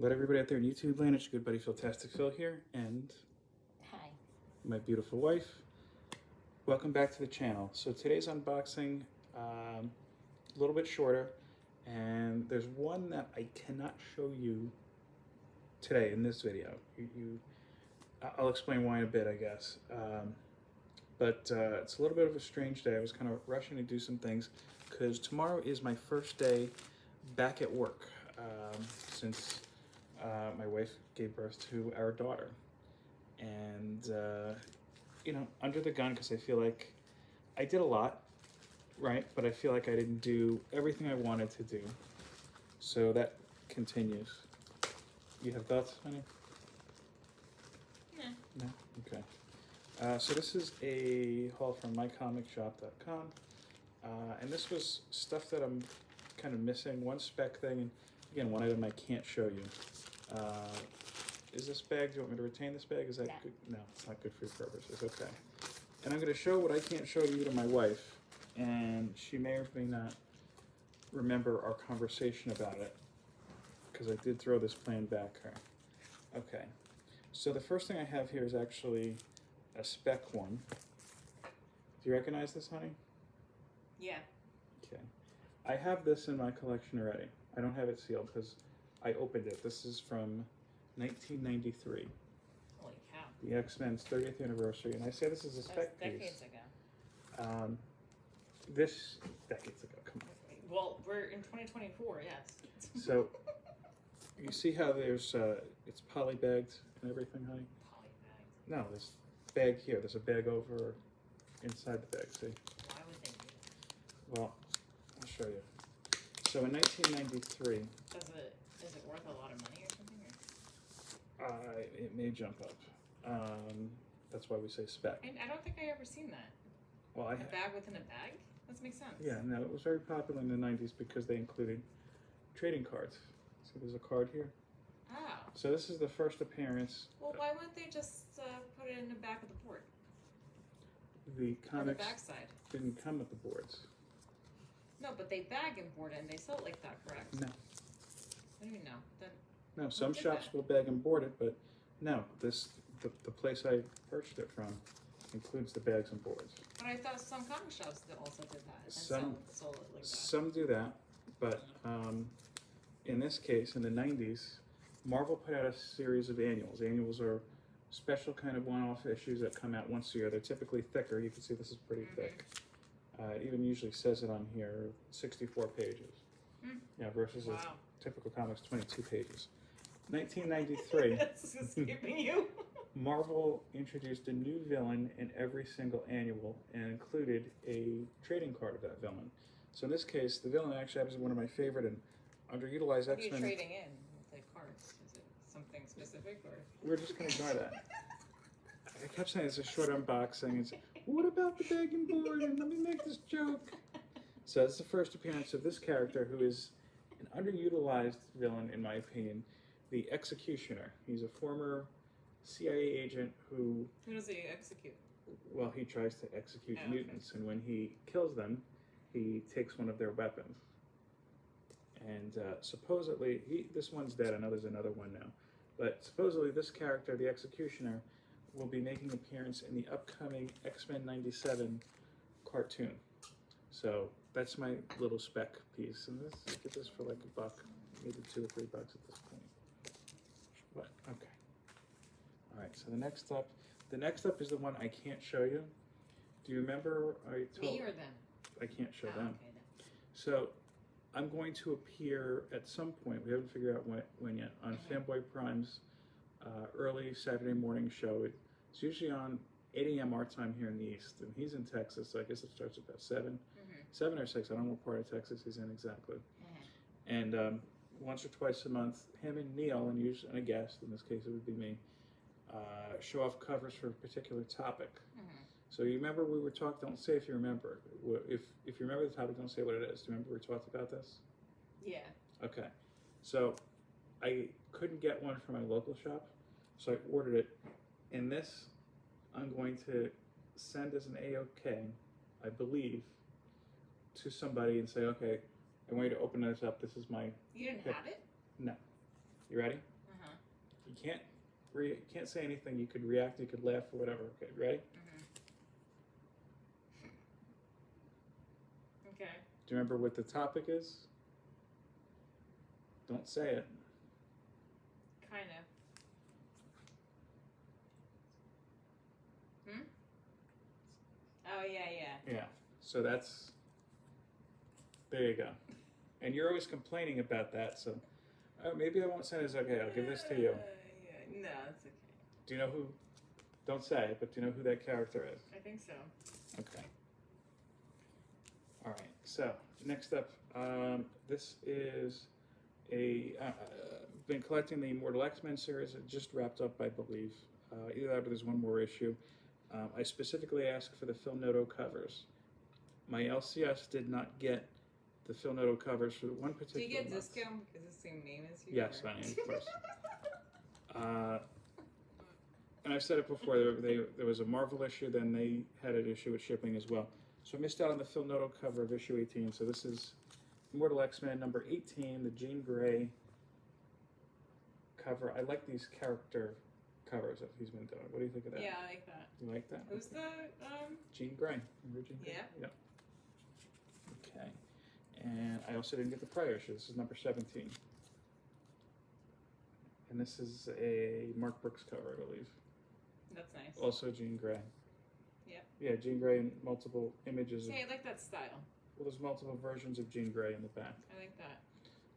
Let everybody out there in YouTube land, it's your good buddy Fantastic Phil here, and hi, my beautiful wife. Welcome back to the channel. So today's unboxing, a little bit shorter, and there's one that I cannot show you today in this video. I'll explain why in a bit, I guess. But it's a little bit of a strange day. I was kind of rushing to do some things because tomorrow is my first day back at work since my wife gave birth to our daughter. And, you know, under the gun because I feel like I did a lot, right? But I feel like I didn't do everything I wanted to do. So that continues. You have thoughts, honey? No? Okay. So this is a haul from mycomicshop.com. And this was stuff that I'm kind of missing. One spec thing, and again, one item I can't show you. Is this bag, do you want me to retain this bag? Is that good? No, it's not good for your purposes. Okay. And I'm going to show what I can't show you to my wife, and she may or may not remember our conversation about it, because I did throw this plan back her. Okay. So the first thing I have here is actually a spec one. Do you recognize this, honey? Yeah. Okay. I have this in my collection already. I don't have it sealed because I opened it. This is from 1993. Holy cow. The X-Men's 30th anniversary. And I say this is a spec piece. Decades ago. This, decades ago, come on. Well, we're in 2024, yes. So, you see how there's, it's polybagged and everything, honey? Polybagged. No, this bag here. There's a bag over inside the bag, see? Why would they do that? Well, I'll show you. So in 1993, Is it worth a lot of money or something? Or? it may jump up. That's why we say spec. I don't think I ever seen that. Well, A bag within a bag? That makes sense. Yeah, no, it was very popular in the 90s because they included trading cards. So there's a card here. Oh. So this is the first appearance. Well, why wouldn't they just put it in the back of the board? The comics or the backside? didn't come with the boards. No, but they bag and board it and they sell it like that, correct? No. I don't even know. Then No, some shops will bag and board it, but no, the place I purchased it from includes the bags and boards. But I thought some comic shops that also did that and sold it like that. Some do that, but in this case, in the 90s, Marvel put out a series of annuals. Annuals are special kind of one-off issues that come out once a year. They're typically thicker. You can see this is pretty thick. It even usually says it on here, 64 pages. Yeah, versus a typical comics, 22 pages. 1993. That's escaping you. Marvel introduced a new villain in every single annual and included a trading card of that villain. So in this case, the villain actually happens to be one of my favorite and underutilized X-Men. What are you trading in with the cards? Is it something specific or? We're just going to ignore that. I kept saying it's a short unboxing. And say, what about the bag and board? And let me make this joke. So it's the first appearance of this character who is an underutilized villain, in my opinion, the Executioner. He's a former CIA agent who... Who does he execute? Well, he tries to execute mutants, and when he kills them, he takes one of their weapons. And supposedly, this one's dead. I know there's another one now. But supposedly this character, the Executioner, will be making an appearance in the upcoming X-Men 97 cartoon. So that's my little spec piece. And I get this for like $1, maybe $2 or $3 at this point. But, okay. All right, so the next up is the one I can't show you. Do you remember I told... Me or them? I can't show them. Okay, then. So I'm going to appear at some point, we haven't figured out when yet, on Fanboy Prime's early Saturday morning show. It's usually on 8 a.m. our time here in the East, and he's in Texas, so I guess it starts about 7. 7 or 6, I don't know what part of Texas he's in exactly. And once or twice a month, him and Neil, and a guest, in this case it would be me, show off covers for a particular topic. So you remember we were talking, don't say if you remember. If you remember the topic, don't say what it is. Do you remember we talked about this? Yeah. Okay. So I couldn't get one from my local shop, so I ordered it. And this I'm going to send as an A-OK, I believe, to somebody and say, okay, I want you to open this up. This is my... You didn't have it? No. You ready? can't say anything. You could react, you could laugh, or whatever. Okay, ready? Okay. Do you remember what the topic is? Don't say it. Kind of. Oh, yeah. Yeah. So that's, there you go. And you're always complaining about that, so maybe I won't say it's okay. I'll give this to you. Yeah. No, it's okay. Do you know who, don't say it, but do you know who that character is? I think so. Okay. All right. So next up, this is been collecting the Immortal X-Men series. It just wrapped up, I believe. Either that or there's one more issue. I specifically asked for the Phil Noto covers. My LCS did not get the Phil Noto covers for one particular Do you get month. discount because the same name as you? Yes, or? I am, of course. And I've said it before, there was a Marvel issue, then they had an issue with shipping as well. So I missed out on the Phil Noto cover of issue 18. So this is Immortal X-Men number 18, the Jean Grey cover. I like these character covers that he's been doing. What do you think of that? Yeah, I like that. You like that? Who's Okay. the Jean Grey. Remember Jean Grey? Yeah. Yep. Okay. And I also didn't get the prior issue. This is number 17. And this is a Mark Brooks cover, I believe. That's nice. Also Jean Grey. Yeah. Yeah, Jean Grey in multiple images. See, I like that style. Well, there's multiple versions of Jean Grey in the back. I like that.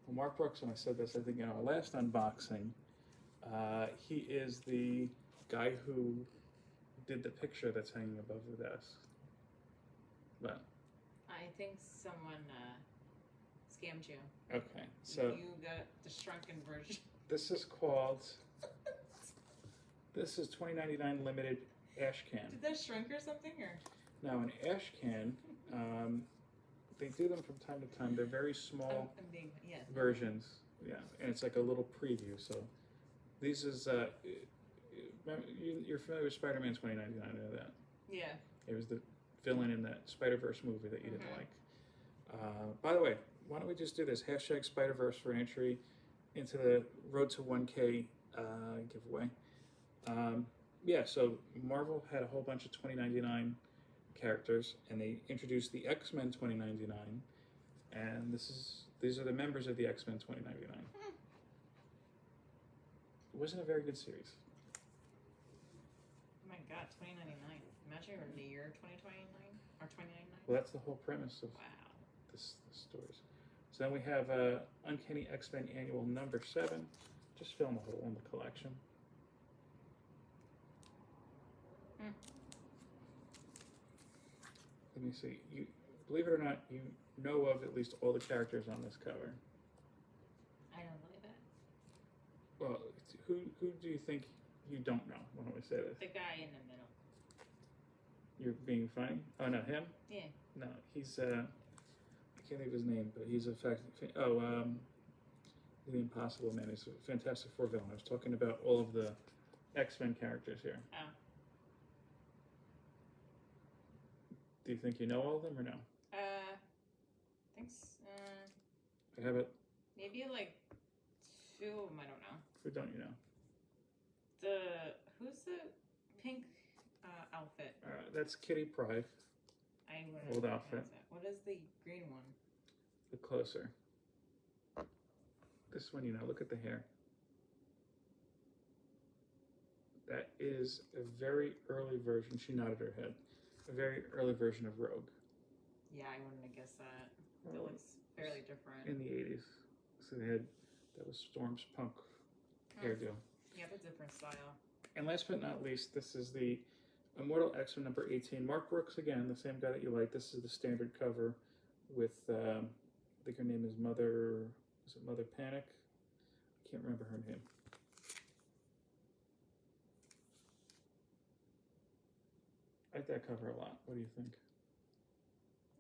Well, Mark Brooks, and I said this, I think, in our last unboxing, he is the guy who did the picture that's hanging above the desk. But I think someone scammed you. okay, so You got the shrunken version. this is called. This is 2099 limited ash can. Did that shrink or something, or? Now, an ash can, they do them from time to time. They're very small I'm being, yes. versions, yeah, and it's like a little preview. So, these is you're familiar with Spider-Man 2099? I know that. Yeah. It was the villain in that Spider-Verse movie that you didn't Mhm. like. By the way, why don't we just do this? Hashtag Spider-Verse for entry into the Road to 1K giveaway. Yeah, so Marvel had a whole bunch of 2099 characters, and they introduced the X-Men 2099, and these are the members of the X-Men 2099. It wasn't a very good series. Oh my God, 2099. Imagine you're in the year 2029 or 2099. Well, that's the whole premise of Wow. this stories. So then we have Uncanny X-Men Annual number 7, just filling a hole in the collection. Let me see. You believe it or not, you know of at least all the characters on this cover. I don't believe it. Well, who do you think you don't know? Why don't we say this? The guy in the middle. You're being funny? Oh no, him? Yeah. No, he's I can't think of his name, but he's the Impossible Man. He's a Fantastic Four villain. I was talking about all of the X-Men characters here. Oh. Do you think you know all of them or no? Thanks. I have it. Maybe like 2 of them. I don't know. Who don't you know? Who's the pink outfit? That's Kitty Pryde. I Old wouldn't outfit. recognize it. What is the green one? Look closer. This one, you know, look at the hair. That is a very early version. She nodded her head. A very early version of Rogue. Yeah, I wouldn't have guessed that. It looks fairly different. In the 80s. So they had, that was Storm's punk hairdo. Yeah, it's a different style. And last but not least, this is the Immortal X-Men number 18. Mark Brooks, again, the same guy that you like. This is the standard cover with, I think her name is Mother Panic? I can't remember her name. I like that cover a lot. What do you think?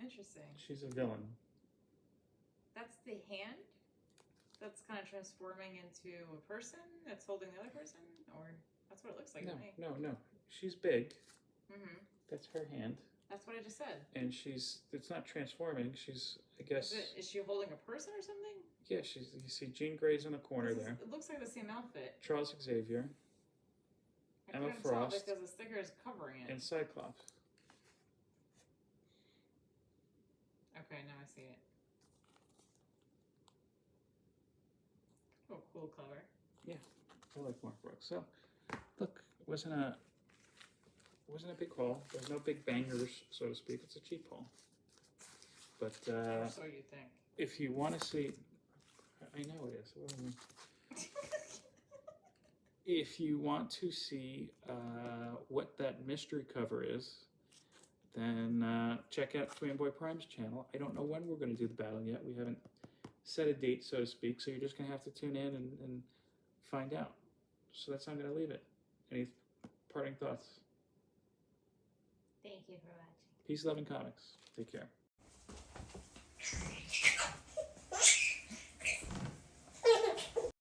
Interesting. She's a villain. That's the hand that's kind of transforming into a person that's holding the other person? Or that's what it looks like No, to me. no. She's big. Mm-hmm. That's her hand. That's what I just said. And it's not transforming. She's, I guess. Is she holding a person or something? Yeah, you see Jean Grey's in the corner there. It looks like the same outfit. Charles Xavier. I Emma couldn't tell Frost. because the sticker is covering it. And Cyclops. Okay, now I see it. Oh, cool cover. Yeah, I like Mark Brooks. So, look, it wasn't a big haul. There's no big bangers, so to speak. It's a cheap haul. But Or so you think. if you want to see, I know it is. What do I mean? If you want to see what that mystery cover is, then check out Fanboy Prime's channel. I don't know when we're going to do the battle yet. We haven't set a date, so to speak, so you're just going to have to tune in and find out. So that's how I'm going to leave it. Any parting thoughts? Thank you for watching. Peace, love, and comics. Take care.